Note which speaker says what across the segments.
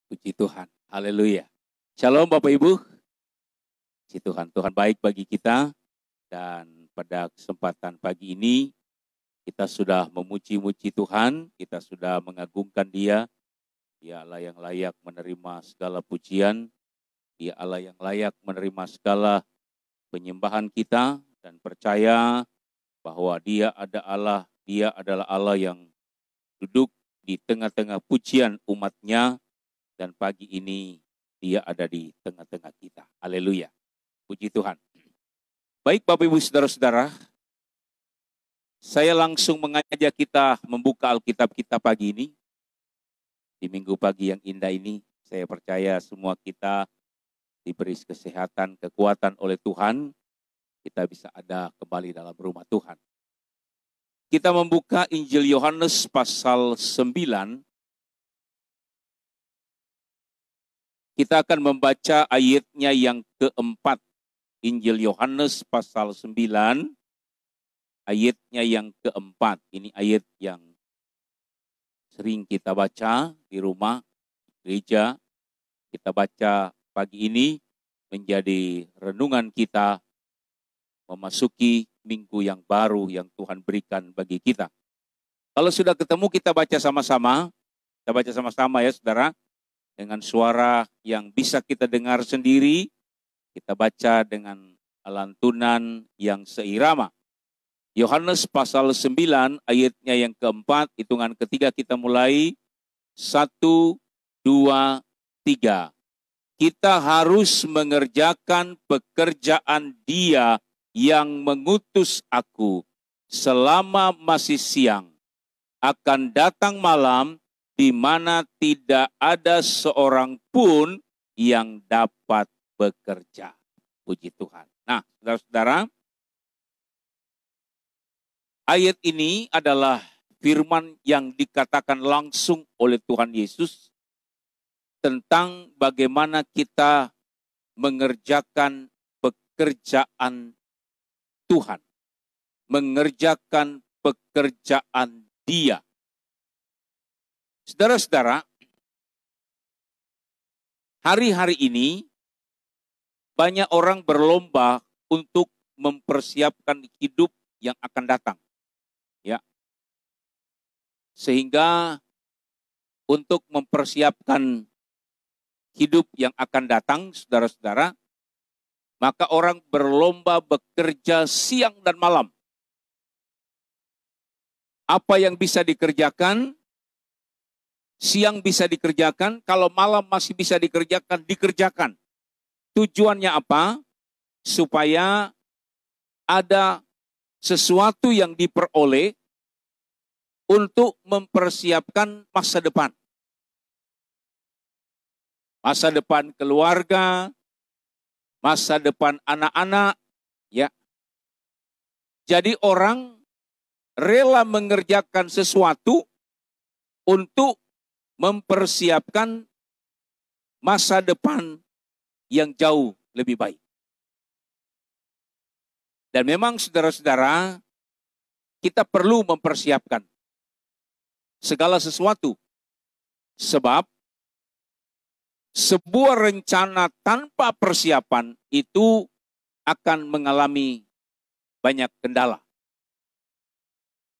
Speaker 1: Puji Tuhan. Haleluya. Shalom Bapak Ibu. Puji Tuhan. Tuhan baik bagi kita. Dan pada kesempatan pagi ini kita sudah memuji-muji Tuhan. Kita sudah mengagungkan Dia. Dia Allah yang layak menerima segala pujian. Dia Allah yang layak menerima segala penyembahan kita. Dan percaya bahwa Dia adalah Allah yang duduk di tengah-tengah pujian umat-Nya. Dan pagi ini Dia ada di tengah-tengah kita. Haleluya. Puji Tuhan. Baik Bapak Ibu Saudara-saudara, saya langsung mengajak kita membuka Alkitab kita pagi ini. Di minggu pagi yang indah ini, saya percaya semua kita diberi kesehatan, kekuatan oleh Tuhan. Kita bisa ada kembali dalam rumah Tuhan. Kita membuka Injil Yohanes pasal 9. Kita akan membaca ayatnya yang keempat. Injil Yohanes pasal 9, ayatnya yang keempat. Ini ayat yang sering kita baca di rumah, gereja. Kita baca pagi ini menjadi renungan kita memasuki minggu yang baru yang Tuhan berikan bagi kita. Kalau sudah ketemu kita baca sama-sama. Kita baca sama-sama ya saudara. Dengan suara yang bisa kita dengar sendiri, kita baca dengan lantunan yang seirama. Yohanes pasal 9 ayatnya yang keempat, hitungan ketiga kita mulai. 1, 2, 3. Kita harus mengerjakan pekerjaan Dia yang mengutus aku selama masih siang. Akan datang malam di mana tidak ada seorang pun yang dapat bekerja. Puji Tuhan. Nah, saudara-saudara, ayat ini adalah firman yang dikatakan langsung oleh Tuhan Yesus tentang bagaimana kita mengerjakan pekerjaan Tuhan, mengerjakan pekerjaan Dia. Saudara-saudara, hari-hari ini banyak orang berlomba untuk mempersiapkan hidup yang akan datang. Ya. Sehingga untuk mempersiapkan hidup yang akan datang, saudara-saudara, maka orang berlomba bekerja siang dan malam. Apa yang bisa dikerjakan, siang bisa dikerjakan, kalau malam masih bisa dikerjakan, dikerjakan. Tujuannya apa? Supaya ada sesuatu yang diperoleh untuk mempersiapkan masa depan. Masa depan keluarga, masa depan anak-anak, ya. Jadi orang rela mengerjakan sesuatu untuk mempersiapkan masa depan yang jauh lebih baik. Dan memang saudara-saudara, kita perlu mempersiapkan segala sesuatu. Sebab sebuah rencana tanpa persiapan itu akan mengalami banyak kendala.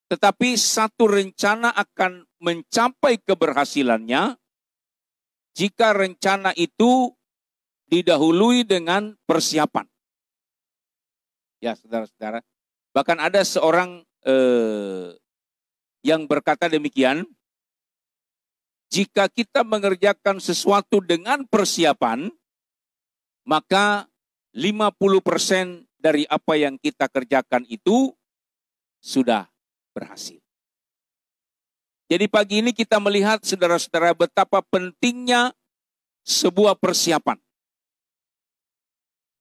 Speaker 1: Tetapi satu rencana akan mencapai keberhasilannya jika rencana itu didahului dengan persiapan. Ya saudara-saudara, bahkan ada seorang yang berkata demikian, jika kita mengerjakan sesuatu dengan persiapan, maka 50% dari apa yang kita kerjakan itu sudah berhasil. Jadi pagi ini kita melihat saudara-saudara betapa pentingnya sebuah persiapan.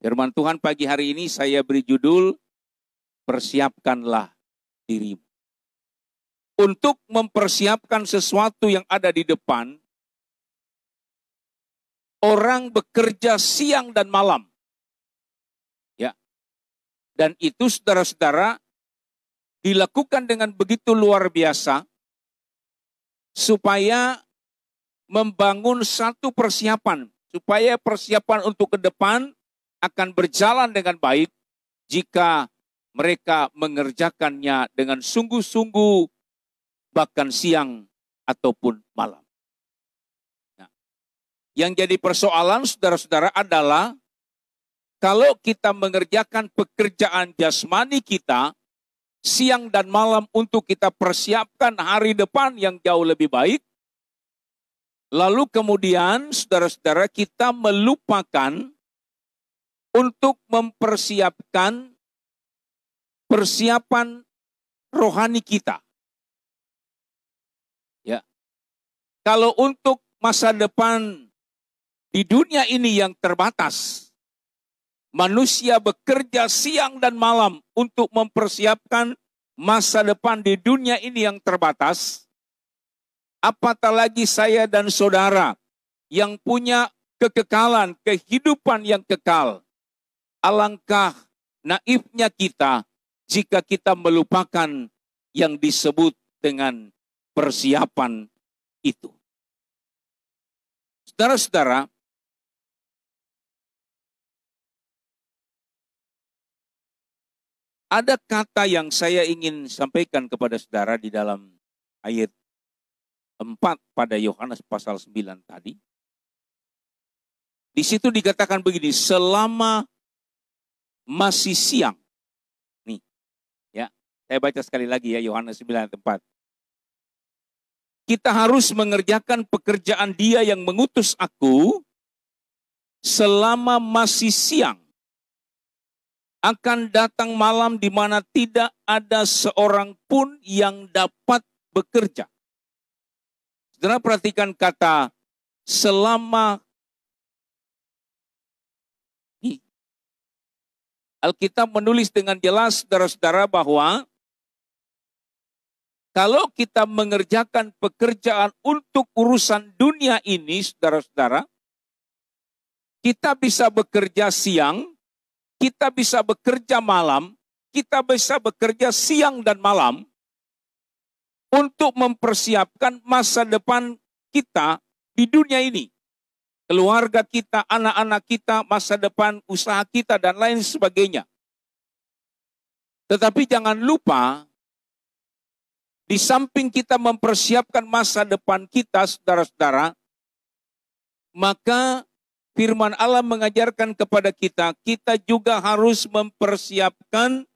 Speaker 1: Firman Tuhan pagi hari ini saya beri judul, persiapkanlah dirimu. Untuk mempersiapkan sesuatu yang ada di depan, orang bekerja siang dan malam. Ya. Dan itu saudara-saudara dilakukan dengan begitu luar biasa supaya membangun satu persiapan supaya persiapan untuk ke depan akan berjalan dengan baik jika mereka mengerjakannya dengan sungguh-sungguh bahkan siang ataupun malam. Nah, yang jadi persoalan saudara-saudara adalah kalau kita mengerjakan pekerjaan jasmani kita siang dan malam untuk kita persiapkan hari depan yang jauh lebih baik, lalu kemudian saudara-saudara kita melupakan untuk mempersiapkan persiapan rohani kita. Ya. Kalau untuk masa depan di dunia ini yang terbatas, manusia bekerja siang dan malam untuk mempersiapkan masa depan di dunia ini yang terbatas. Apatah lagi saya dan saudara yang punya kekekalan, kehidupan yang kekal. Alangkah naifnya kita jika kita melupakan yang disebut dengan persiapan itu. Saudara-saudara, ada kata yang saya ingin sampaikan kepada saudara di dalam ayat 4 pada Yohanes pasal 9 tadi. Di situ dikatakan begini, selama masih siang. Nih, ya, saya baca sekali lagi ya, Yohanes 9 ayat 4. Kita harus mengerjakan pekerjaan Dia yang mengutus aku selama masih siang. Akan datang malam di mana tidak ada seorang pun yang dapat bekerja. Saudara perhatikan kata selama. Alkitab menulis dengan jelas saudara-saudara bahwa kalau kita mengerjakan pekerjaan untuk urusan dunia ini, saudara-saudara, kita bisa bekerja siang, kita bisa bekerja malam, kita bisa bekerja siang dan malam untuk mempersiapkan masa depan kita di dunia ini. Keluarga kita, anak-anak kita, masa depan usaha kita, dan lain sebagainya. Tetapi jangan lupa, di samping kita mempersiapkan masa depan kita, saudara-saudara, maka firman Allah mengajarkan kepada kita, kita juga harus mempersiapkan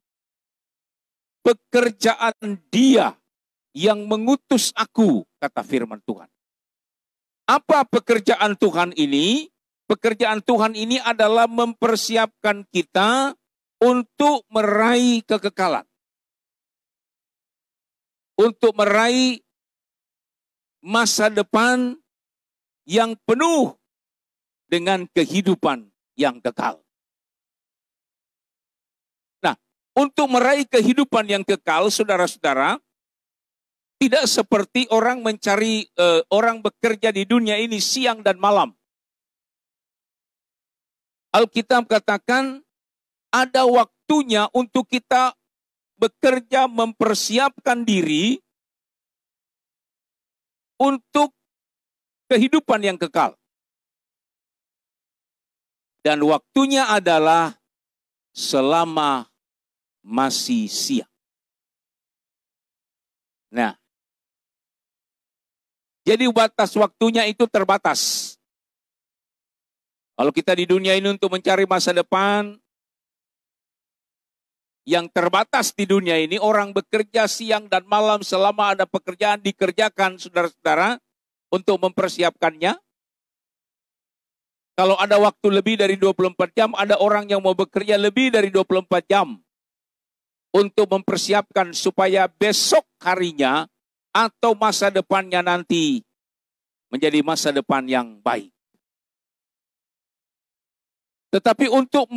Speaker 1: pekerjaan Dia yang mengutus aku, kata firman Tuhan. Apa pekerjaan Tuhan ini? Pekerjaan Tuhan ini adalah mempersiapkan kita untuk meraih kekekalan. Untuk meraih masa depan yang penuh dengan kehidupan yang kekal. Nah, untuk meraih kehidupan yang kekal, saudara-saudara, tidak seperti orang mencari, orang bekerja di dunia ini siang dan malam. Alkitab katakan ada waktunya untuk kita bekerja mempersiapkan diri untuk kehidupan yang kekal. Dan waktunya adalah selama masih siang. Nah, jadi batas waktunya itu terbatas. Kalau kita di dunia ini untuk mencari masa depan yang terbatas di dunia ini, orang bekerja siang dan malam selama ada pekerjaan dikerjakan, saudara-saudara, untuk mempersiapkannya. Kalau ada waktu lebih dari 24 jam, ada orang yang mau bekerja lebih dari 24 jam untuk mempersiapkan supaya besok harinya atau masa depannya nanti menjadi masa depan yang baik. Tetapi untuk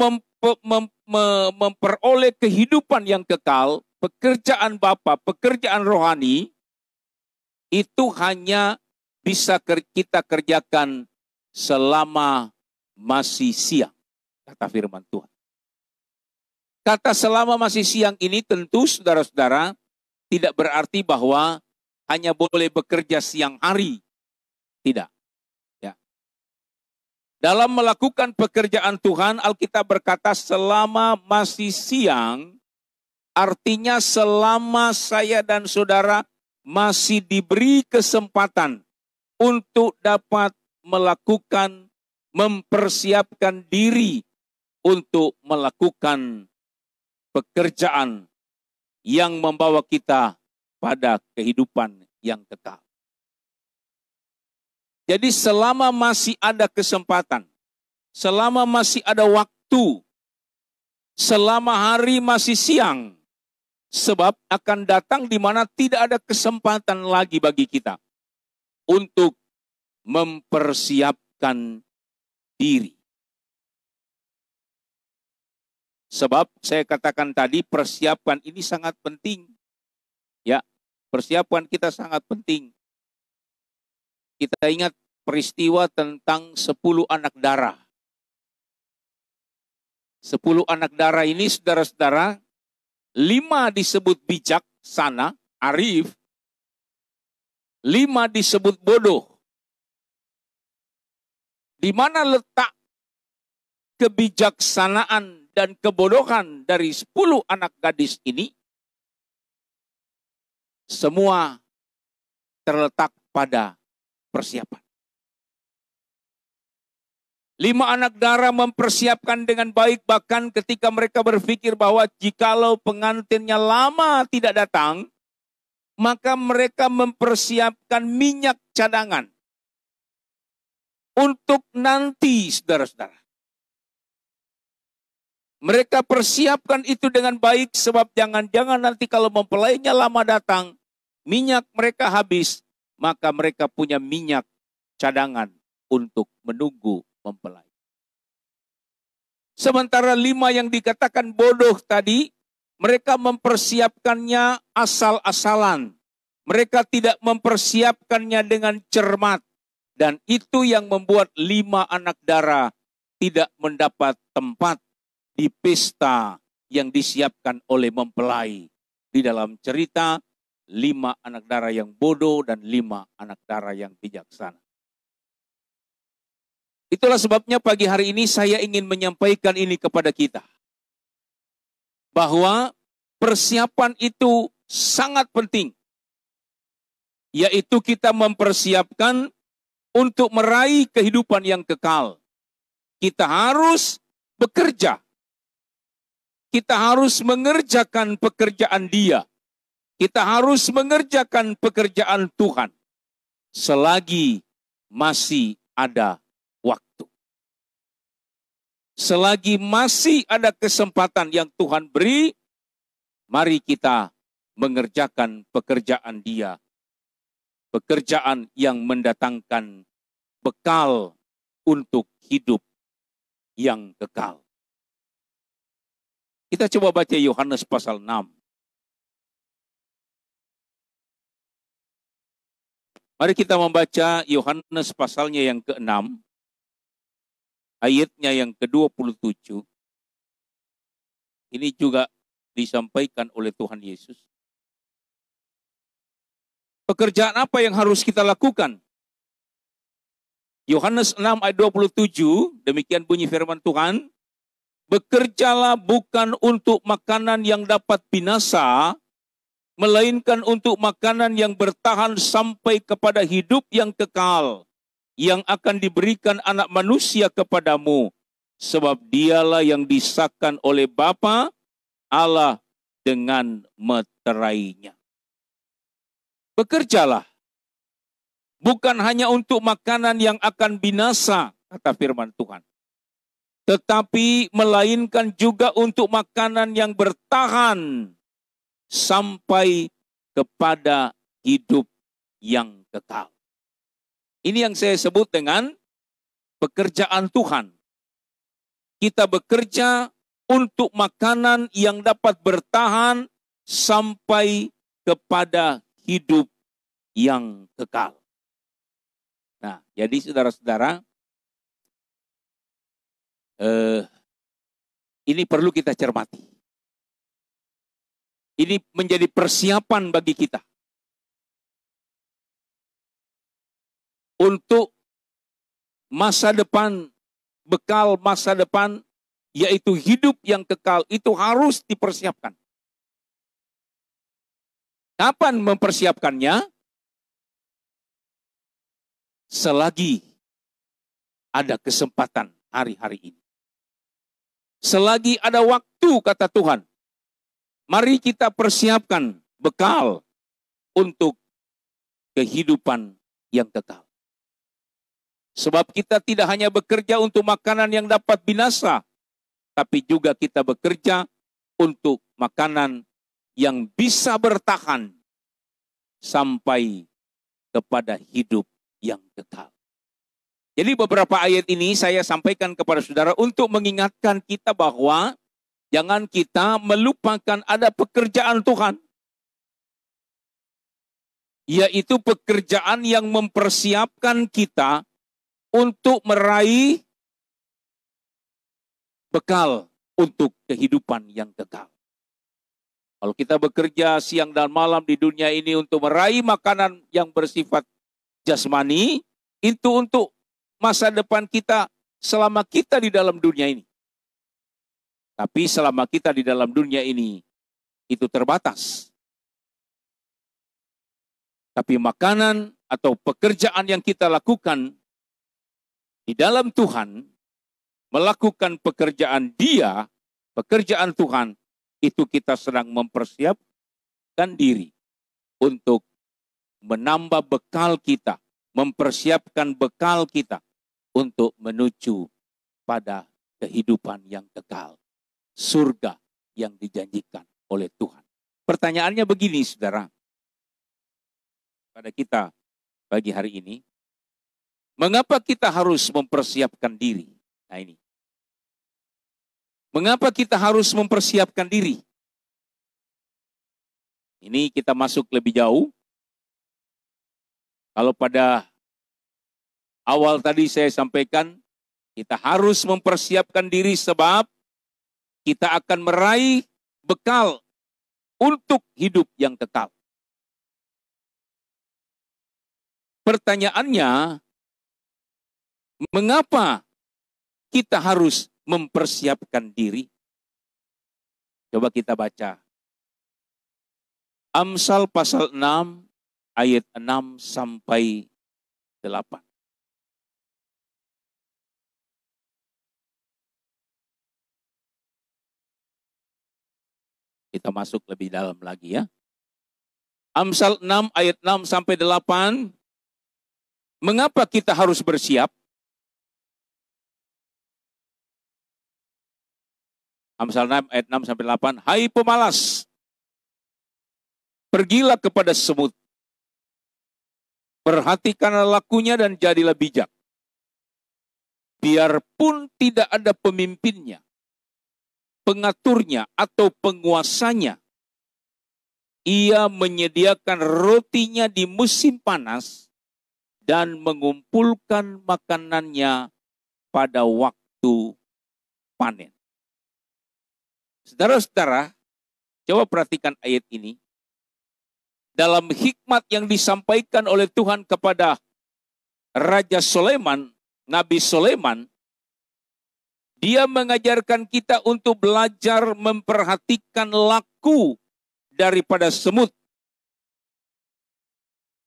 Speaker 1: memperoleh kehidupan yang kekal, pekerjaan Bapa, pekerjaan rohani, itu hanya bisa kita kerjakan selama masih siang, kata firman Tuhan. Kata selama masih siang ini tentu saudara-saudara tidak berarti bahwa hanya boleh bekerja siang hari. Tidak. Dalam melakukan pekerjaan Tuhan, Alkitab berkata selama masih siang, artinya selama saya dan saudara masih diberi kesempatan untuk dapat melakukan, mempersiapkan diri untuk melakukan pekerjaan yang membawa kita pada kehidupan yang kekal. Jadi selama masih ada kesempatan, selama masih ada waktu, selama hari masih siang, sebab akan datang di mana tidak ada kesempatan lagi bagi kita untuk mempersiapkan diri. Sebab saya katakan tadi persiapan ini sangat penting. Ya, persiapan kita sangat penting. Kita ingat peristiwa tentang 10 anak darah. 10 anak darah ini saudara-saudara, 5 disebut bijaksana, arif, 5 disebut bodoh. Di mana letak kebijaksanaan dan kebodohan dari 10 anak gadis ini? Semua terletak pada persiapan. 5 anak darah mempersiapkan dengan baik, bahkan ketika mereka berpikir bahwa jikalau pengantinnya lama tidak datang, maka mereka mempersiapkan minyak cadangan untuk nanti, saudara-saudara. Mereka persiapkan itu dengan baik sebab jangan-jangan nanti kalau mempelainya lama datang, minyak mereka habis, maka mereka punya minyak cadangan untuk menunggu mempelai. Sementara 5 yang dikatakan bodoh tadi, mereka mempersiapkannya asal-asalan. Mereka tidak mempersiapkannya dengan cermat. Dan itu yang membuat 5 anak darah tidak mendapat tempat di pesta yang disiapkan oleh mempelai. Di dalam cerita, 5 anak darah yang bodoh dan 5 anak darah yang bijaksana. Itulah sebabnya pagi hari ini saya ingin menyampaikan ini kepada kita. Bahwa persiapan itu sangat penting. Yaitu kita mempersiapkan untuk meraih kehidupan yang kekal. Kita harus bekerja. Kita harus mengerjakan pekerjaan Dia. Kita harus mengerjakan pekerjaan Tuhan. Selagi masih ada waktu. Selagi masih ada kesempatan yang Tuhan beri, mari kita mengerjakan pekerjaan Dia. Pekerjaan yang mendatangkan bekal untuk hidup yang kekal. Kita coba baca Yohanes pasal 6. Mari kita membaca Yohanes pasalnya yang ke-6. Ayatnya yang ke-27. Ini juga disampaikan oleh Tuhan Yesus. Pekerjaan apa yang harus kita lakukan? Yohanes 6 ayat 27, demikian bunyi firman Tuhan. Bekerjalah bukan untuk makanan yang dapat binasa, melainkan untuk makanan yang bertahan sampai kepada hidup yang kekal, yang akan diberikan anak manusia kepadamu. Sebab dialah yang disahkan oleh Bapa Allah dengan meterainya. Bekerjalah. Bukan hanya untuk makanan yang akan binasa, kata firman Tuhan. Tetapi melainkan juga untuk makanan yang bertahan sampai kepada hidup yang kekal. Ini yang saya sebut dengan pekerjaan Tuhan. Kita bekerja untuk makanan yang dapat bertahan sampai kepada hidup yang kekal. Nah, jadi saudara-saudara, ini perlu kita cermati. Ini menjadi persiapan bagi kita untuk masa depan bekal masa depan, yaitu hidup yang kekal, itu harus dipersiapkan. Kapan mempersiapkannya? Selagi ada kesempatan hari-hari ini. Selagi ada waktu, kata Tuhan, mari kita persiapkan bekal untuk kehidupan yang kekal. Sebab kita tidak hanya bekerja untuk makanan yang dapat binasa, tapi juga kita bekerja untuk makanan yang bisa bertahan sampai kepada hidup yang kekal. Jadi beberapa ayat ini saya sampaikan kepada saudara untuk mengingatkan kita bahwa jangan kita melupakan ada pekerjaan Tuhan. Yaitu pekerjaan yang mempersiapkan kita untuk meraih bekal untuk kehidupan yang kekal. Kalau kita bekerja siang dan malam di dunia ini untuk meraih makanan yang bersifat jasmani, itu untuk masa depan kita selama kita di dalam dunia ini. Tapi selama kita di dalam dunia ini, itu terbatas. Tapi makanan atau pekerjaan yang kita lakukan di dalam Tuhan, melakukan pekerjaan Dia, pekerjaan Tuhan, itu kita sedang mempersiapkan diri untuk menambah bekal kita, mempersiapkan bekal kita untuk menuju pada kehidupan yang kekal, surga yang dijanjikan oleh Tuhan. Pertanyaannya begini, saudara, pada kita pagi hari ini, mengapa kita harus mempersiapkan diri? Nah ini. Mengapa kita harus mempersiapkan diri? Ini kita masuk lebih jauh. Kalau pada awal tadi saya sampaikan, kita harus mempersiapkan diri sebab kita akan meraih bekal untuk hidup yang kekal. Pertanyaannya, mengapa kita harus mempersiapkan diri? Coba kita baca. Amsal pasal 6 ayat 6 sampai 8. Kita masuk lebih dalam lagi ya. Amsal 6 ayat 6 sampai 8. Mengapa kita harus bersiap? Amsal 6 ayat 6 sampai 8. Hai pemalas, pergilah kepada semut. Perhatikanlah lakunya dan jadilah bijak. Biarpun tidak ada pemimpinnya, pengaturnya atau penguasanya, ia menyediakan rotinya di musim panas dan mengumpulkan makanannya pada waktu panen. Saudara-saudara, coba perhatikan ayat ini. Dalam hikmat yang disampaikan oleh Tuhan kepada Raja Sulaiman, Nabi Sulaiman, dia mengajarkan kita untuk belajar memperhatikan laku daripada semut.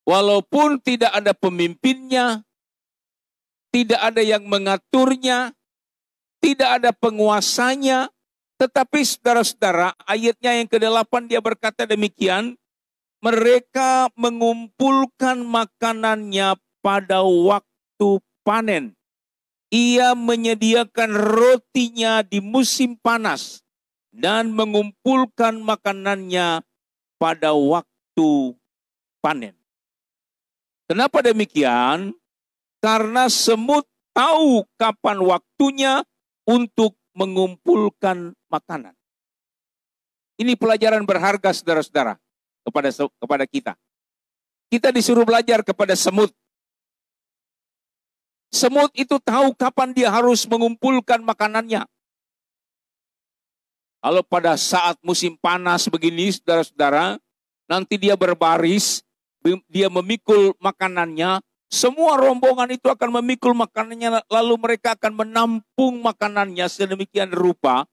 Speaker 1: Walaupun tidak ada pemimpinnya, tidak ada yang mengaturnya, tidak ada penguasanya, tetapi saudara-saudara, ayatnya yang ke-8 dia berkata demikian, mereka mengumpulkan makanannya pada waktu panen. Ia menyediakan rotinya di musim panas dan mengumpulkan makanannya pada waktu panen. Kenapa demikian? Karena semut tahu kapan waktunya untuk mengumpulkan makanan. Ini pelajaran berharga saudara-saudara kepada kita. Kita disuruh belajar kepada semut. Semut itu tahu kapan dia harus mengumpulkan makanannya. Kalau pada saat musim panas begini saudara-saudara, nanti dia berbaris, dia memikul makanannya, Semua rombongan itu akan memikul makanannya, lalu mereka akan menampung makanannya sedemikian rupa,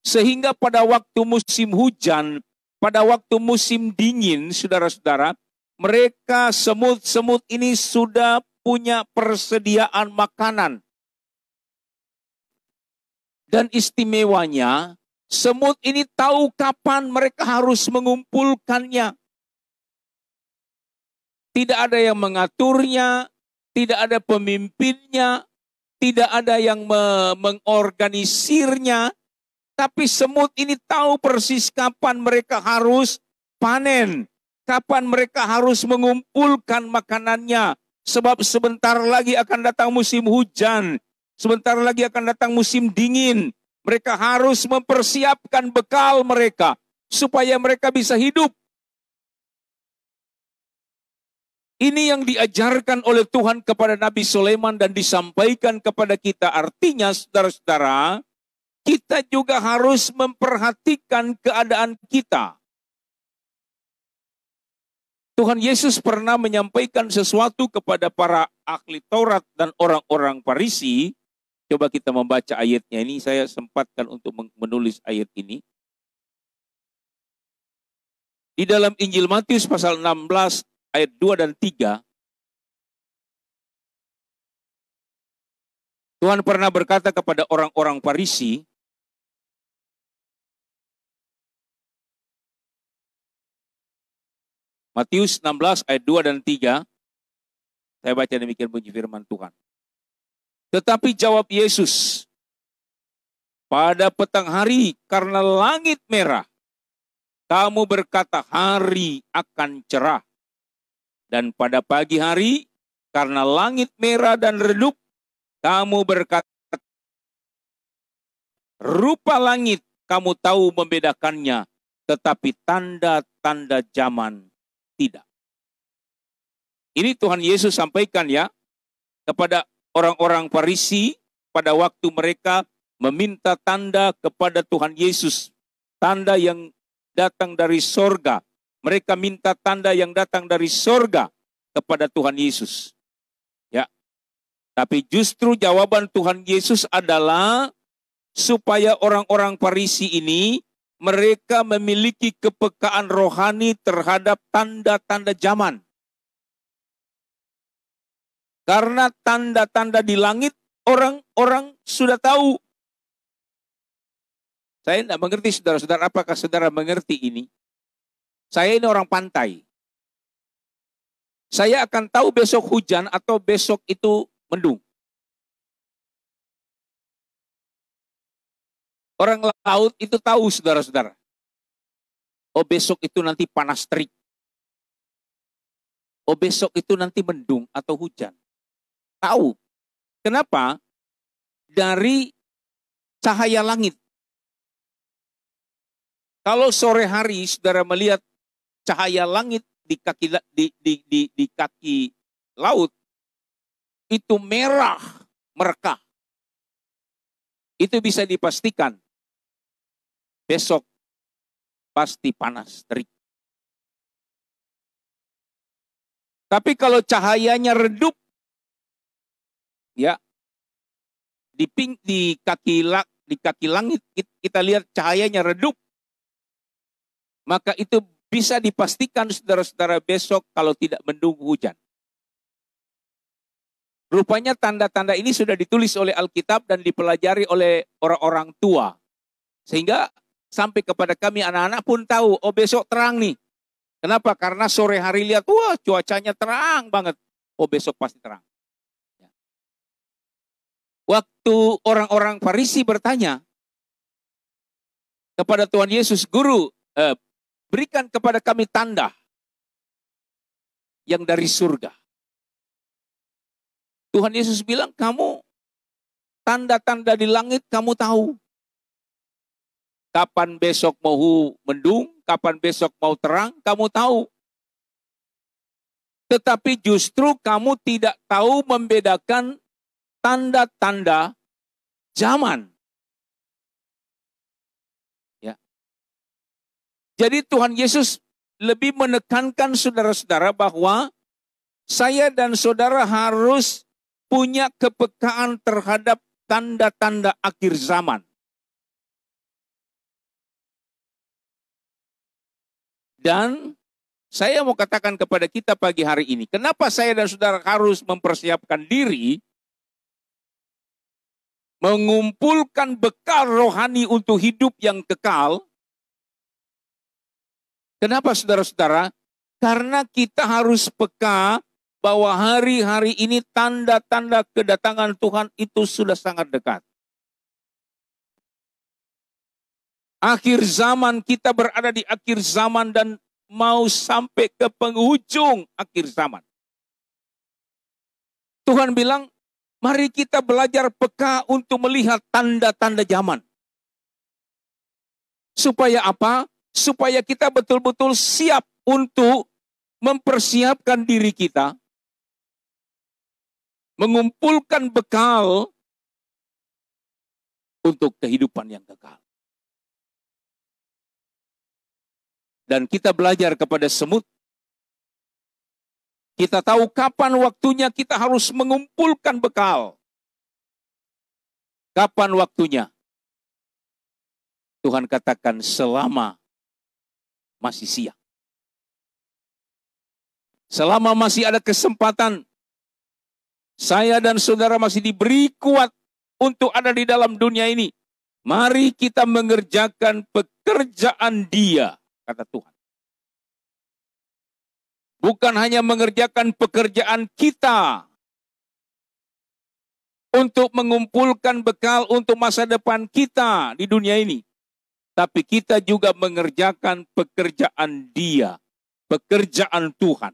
Speaker 1: sehingga pada waktu musim hujan, pada waktu musim dingin, saudara-saudara, mereka semut-semut ini sudah punya persediaan makanan. Dan istimewanya, semut ini tahu kapan mereka harus mengumpulkannya. Tidak ada yang mengaturnya, tidak ada pemimpinnya, tidak ada yang mengorganisirnya. Tapi semut ini tahu persis kapan mereka harus panen, kapan mereka harus mengumpulkan makanannya. Sebab sebentar lagi akan datang musim hujan, sebentar lagi akan datang musim dingin. Mereka harus mempersiapkan bekal mereka supaya mereka bisa hidup. Ini yang diajarkan oleh Tuhan kepada Nabi Sulaiman dan disampaikan kepada kita. Artinya, saudara-saudara, kita juga harus memperhatikan keadaan kita. Tuhan Yesus pernah menyampaikan sesuatu kepada para ahli Taurat dan orang-orang Farisi. Coba kita membaca ayatnya ini. Saya sempatkan untuk menulis ayat ini. Di dalam Injil Matius pasal 16 ayat 2 dan 3. Tuhan pernah berkata kepada orang-orang Farisi, Matius 16 ayat 2 dan 3. Saya baca demikian bunyi firman Tuhan. Tetapi jawab Yesus, pada petang hari karena langit merah, kamu berkata hari akan cerah. Dan pada pagi hari, karena langit merah dan redup, kamu berkata, rupa langit kamu tahu membedakannya, tetapi tanda-tanda zaman tidak. Ini Tuhan Yesus sampaikan ya, kepada orang-orang Farisi pada waktu mereka meminta tanda kepada Tuhan Yesus. Tanda yang datang dari sorga. Mereka minta tanda yang datang dari sorga kepada Tuhan Yesus. Ya. Tapi justru jawaban Tuhan Yesus adalah supaya orang-orang Farisi ini mereka memiliki kepekaan rohani terhadap tanda-tanda zaman. Karena tanda-tanda di langit orang-orang sudah tahu. Saya tidak mengerti saudara-saudara, apakah saudara mengerti ini? Saya ini orang pantai. Saya akan tahu besok hujan atau besok itu mendung. Orang laut itu tahu saudara-saudara. Oh besok itu nanti panas terik. Oh besok itu nanti mendung atau hujan. Tahu. Kenapa? Dari cahaya langit. Kalau sore hari saudara melihat cahaya langit di kaki laut itu merah merekah. Itu bisa dipastikan besok pasti panas terik. Tapi kalau cahayanya redup ya di kaki langit kita lihat cahayanya redup, maka itu bisa dipastikan saudara-saudara besok kalau tidak mendung hujan. Rupanya tanda-tanda ini sudah ditulis oleh Alkitab dan dipelajari oleh orang-orang tua. Sehingga sampai kepada kami anak-anak pun tahu, oh besok terang nih. Kenapa? Karena sore hari lihat, wah cuacanya terang banget. Oh besok pasti terang. Waktu orang-orang Farisi bertanya kepada Tuhan Yesus, Guru, berikan kepada kami tanda yang dari surga. Tuhan Yesus bilang, kamu tanda-tanda di langit kamu tahu. Kapan besok mau mendung, kapan besok mau terang, kamu tahu. Tetapi justru kamu tidak tahu membedakan tanda-tanda zaman. Ya. Jadi Tuhan Yesus lebih menekankan saudara-saudara bahwa saya dan saudara harus punya kepekaan terhadap tanda-tanda akhir zaman. Dan saya mau katakan kepada kita pagi hari ini, kenapa saya dan saudara harus mempersiapkan diri, mengumpulkan bekal rohani untuk hidup yang kekal. Kenapa saudara-saudara? Karena kita harus peka bahwa hari-hari ini tanda-tanda kedatangan Tuhan itu sudah sangat dekat. Akhir zaman, kita berada di akhir zaman dan mau sampai ke penghujung akhir zaman. Tuhan bilang, mari kita belajar peka untuk melihat tanda-tanda zaman. Supaya apa? Supaya kita betul-betul siap untuk mempersiapkan diri kita, mengumpulkan bekal untuk kehidupan yang kekal. Dan kita belajar kepada semut. Kita tahu kapan waktunya kita harus mengumpulkan bekal. Kapan waktunya? Tuhan katakan selama masih siang. Selama masih ada kesempatan, saya dan saudara masih diberi kuat untuk ada di dalam dunia ini. Mari kita mengerjakan pekerjaan Dia, kata Tuhan. Bukan hanya mengerjakan pekerjaan kita untuk mengumpulkan bekal untuk masa depan kita di dunia ini. Tapi kita juga mengerjakan pekerjaan Dia, pekerjaan Tuhan,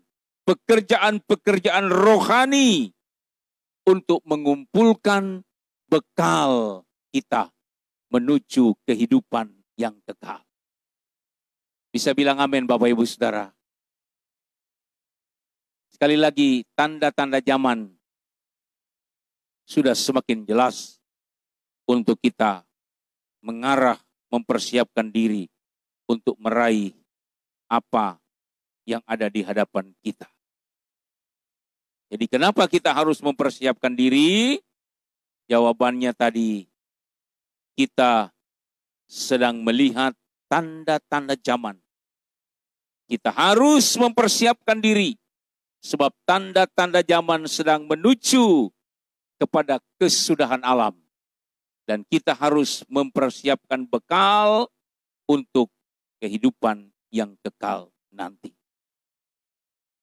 Speaker 1: pekerjaan-pekerjaan rohani untuk mengumpulkan bekal kita menuju kehidupan yang kekal. Bisa bilang amin Bapak Ibu Saudara. Sekali lagi, tanda-tanda zaman sudah semakin jelas untuk kita mengarah, mempersiapkan diri untuk meraih apa yang ada di hadapan kita. Jadi kenapa kita harus mempersiapkan diri? Jawabannya tadi, kita sedang melihat tanda-tanda zaman. Kita harus mempersiapkan diri. Sebab tanda-tanda zaman sedang menuju kepada kesudahan alam. Dan kita harus mempersiapkan bekal untuk kehidupan yang kekal nanti.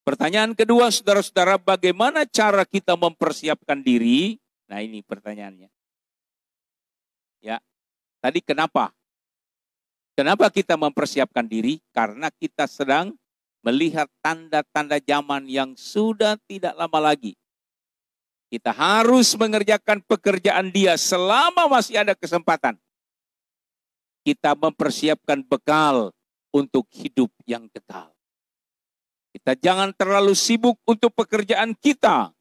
Speaker 1: Pertanyaan kedua, saudara-saudara, bagaimana cara kita mempersiapkan diri? Nah, ini pertanyaannya. Ya, tadi kenapa? Kenapa kita mempersiapkan diri? Karena kita sedang melihat tanda-tanda zaman yang sudah tidak lama lagi. Kita harus mengerjakan pekerjaan Dia selama masih ada kesempatan. Kita mempersiapkan bekal untuk hidup yang kekal. Kita jangan terlalu sibuk untuk pekerjaan kita,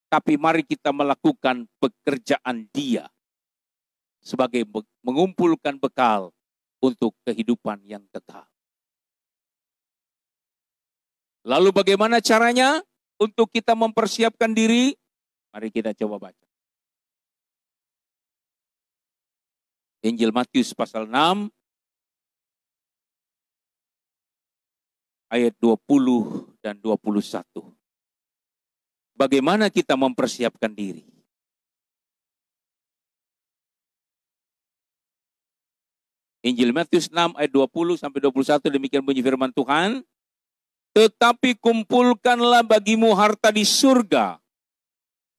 Speaker 1: tapi mari kita melakukan pekerjaan Dia sebagai mengumpulkan bekal untuk kehidupan yang kekal. Lalu bagaimana caranya untuk kita mempersiapkan diri? Mari kita coba baca. Injil Matius pasal 6 ayat 20 dan 21. Bagaimana kita mempersiapkan diri? Injil Matius 6 ayat 20 sampai 21, demikian bunyi firman Tuhan. Tetapi kumpulkanlah bagimu harta di surga.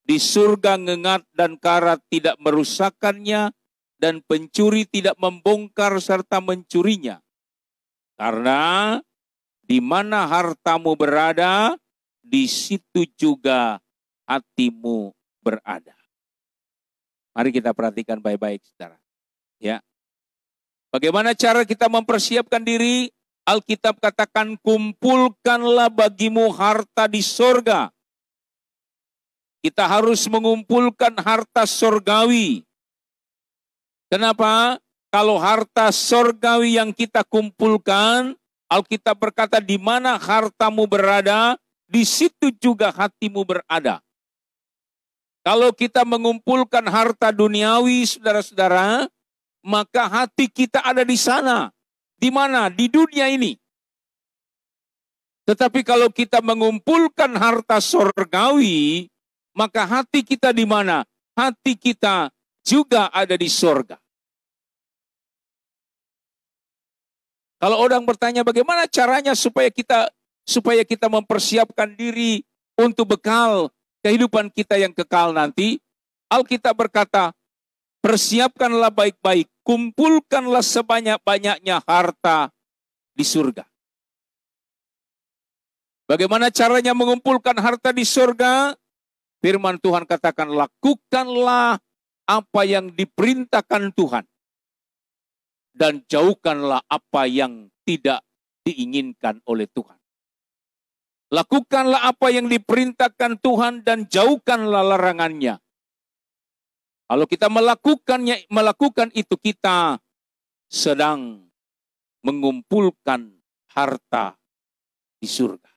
Speaker 1: Di surga ngengat dan karat tidak merusakkannya, dan pencuri tidak membongkar serta mencurinya. Karena di mana hartamu berada, di situ juga hatimu berada. Mari kita perhatikan baik-baik, saudara. Ya. Bagaimana cara kita mempersiapkan diri? Alkitab katakan, kumpulkanlah bagimu harta di sorga. Kita harus mengumpulkan harta sorgawi. Kenapa? Kalau harta sorgawi yang kita kumpulkan, Alkitab berkata, di mana hartamu berada, di situ juga hatimu berada. Kalau kita mengumpulkan harta duniawi, saudara-saudara, maka hati kita ada di sana. Di mana? Di dunia ini. Tetapi kalau kita mengumpulkan harta sorgawi, maka hati kita di mana? Hati kita juga ada di sorga. Kalau orang bertanya bagaimana caranya supaya kita mempersiapkan diri untuk bekal kehidupan kita yang kekal nanti, Alkitab berkata, persiapkanlah baik-baik, kumpulkanlah sebanyak-banyaknya harta di surga. Bagaimana caranya mengumpulkan harta di surga? Firman Tuhan katakan, lakukanlah apa yang diperintahkan Tuhan. Dan jauhkanlah apa yang tidak diinginkan oleh Tuhan. Lakukanlah apa yang diperintahkan Tuhan dan jauhkanlah larangannya. Kalau kita melakukan itu, kita sedang mengumpulkan harta di surga.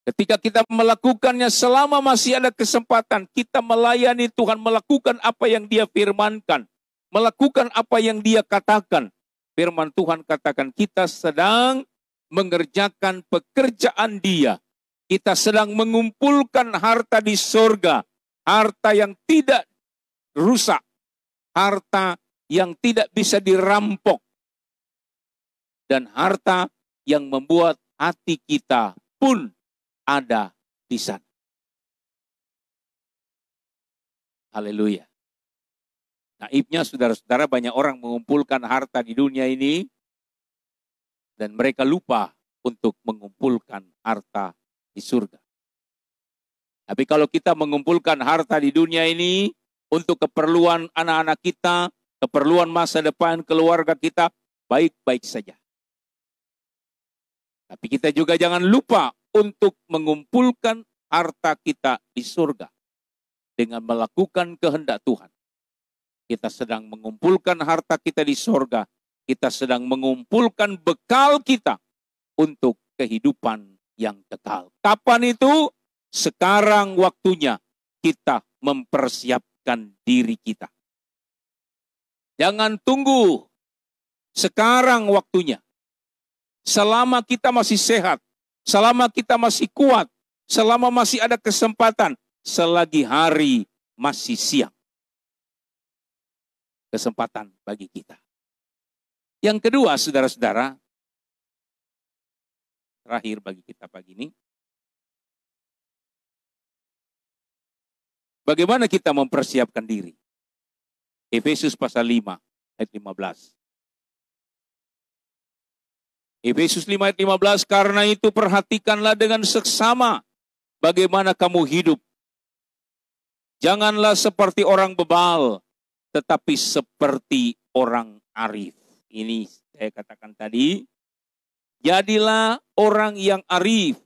Speaker 1: Ketika kita melakukannya, selama masih ada kesempatan, kita melayani Tuhan, melakukan apa yang Dia firmankan, melakukan apa yang Dia katakan. Firman Tuhan katakan, kita sedang mengerjakan pekerjaan Dia. Kita sedang mengumpulkan harta di surga, harta yang tidak rusak, harta yang tidak bisa dirampok, dan harta yang membuat hati kita pun ada di sana. Haleluya. Naibnya saudara-saudara, banyak orang mengumpulkan harta di dunia ini dan mereka lupa untuk mengumpulkan harta di surga. Tapi kalau kita mengumpulkan harta di dunia ini untuk keperluan anak-anak kita, keperluan masa depan keluarga kita, baik-baik saja. Tapi kita juga jangan lupa untuk mengumpulkan harta kita di surga dengan melakukan kehendak Tuhan. Kita sedang mengumpulkan harta kita di surga, kita sedang mengumpulkan bekal kita untuk kehidupan yang kekal. Kapan itu? Sekarang waktunya kita mempersiapkan diri kita. Jangan tunggu, sekarang waktunya. Selama kita masih sehat, selama kita masih kuat, selama masih ada kesempatan, selagi hari masih siang. Kesempatan bagi kita. Yang kedua, saudara-saudara, terakhir bagi kita pagi ini, bagaimana kita mempersiapkan diri? Efesus pasal 5 ayat 15. Efesus 5 ayat 15, karena itu perhatikanlah dengan seksama bagaimana kamu hidup. Janganlah seperti orang bebal, tetapi seperti orang arif. Ini saya katakan tadi, jadilah orang yang arif,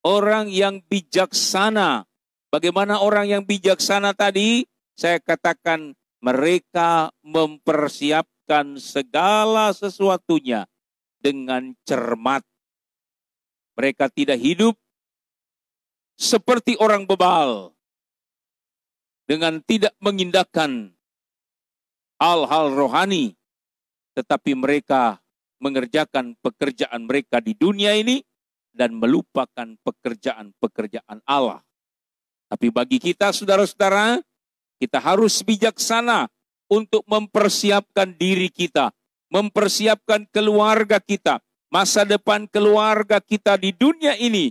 Speaker 1: orang yang bijaksana. Bagaimana orang yang bijaksana tadi? Saya katakan mereka mempersiapkan segala sesuatunya dengan cermat. Mereka tidak hidup seperti orang bebal, dengan tidak mengindahkan hal-hal rohani, tetapi mereka mengerjakan pekerjaan mereka di dunia ini dan melupakan pekerjaan-pekerjaan Allah. Tapi bagi kita, saudara-saudara, kita harus bijaksana untuk mempersiapkan diri kita, mempersiapkan keluarga kita, masa depan keluarga kita di dunia ini.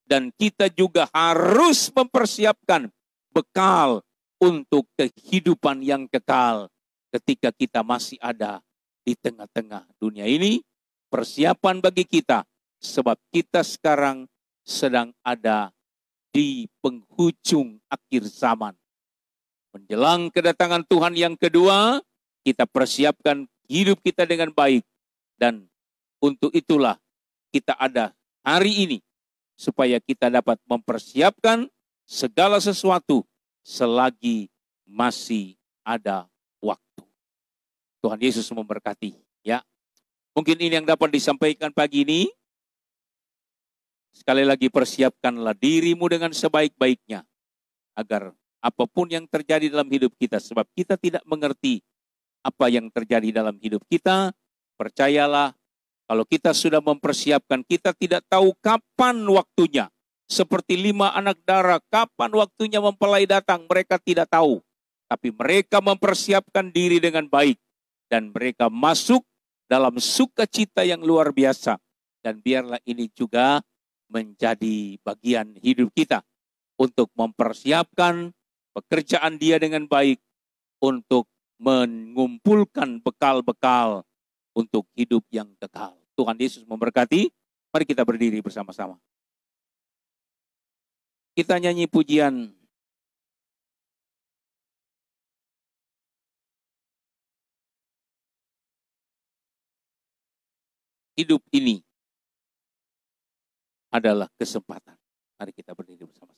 Speaker 1: Dan kita juga harus mempersiapkan bekal untuk kehidupan yang kekal ketika kita masih ada di tengah-tengah dunia ini. Persiapan bagi kita, sebab kita sekarang sedang ada di penghujung akhir zaman. Menjelang kedatangan Tuhan yang kedua, kita persiapkan hidup kita dengan baik. Dan untuk itulah kita ada hari ini, supaya kita dapat mempersiapkan segala sesuatu selagi masih ada waktu. Tuhan Yesus memberkati. Ya, mungkin ini yang dapat disampaikan pagi ini. Sekali lagi persiapkanlah dirimu dengan sebaik-baiknya agar apapun yang terjadi dalam hidup kita, sebab kita tidak mengerti apa yang terjadi dalam hidup kita, percayalah kalau kita sudah mempersiapkan, kita tidak tahu kapan waktunya. Seperti 5 anak dara, kapan waktunya mempelai datang, mereka tidak tahu. Tapi mereka mempersiapkan diri dengan baik. Dan mereka masuk dalam sukacita yang luar biasa. Dan biarlah ini juga menjadi bagian hidup kita. Untuk mempersiapkan pekerjaan dia dengan baik. Untuk mengumpulkan bekal-bekal untuk hidup yang kekal. Tuhan Yesus memberkati. Mari kita berdiri bersama-sama. Kita nyanyi pujian hidup ini adalah kesempatan. Mari kita berdiri bersama.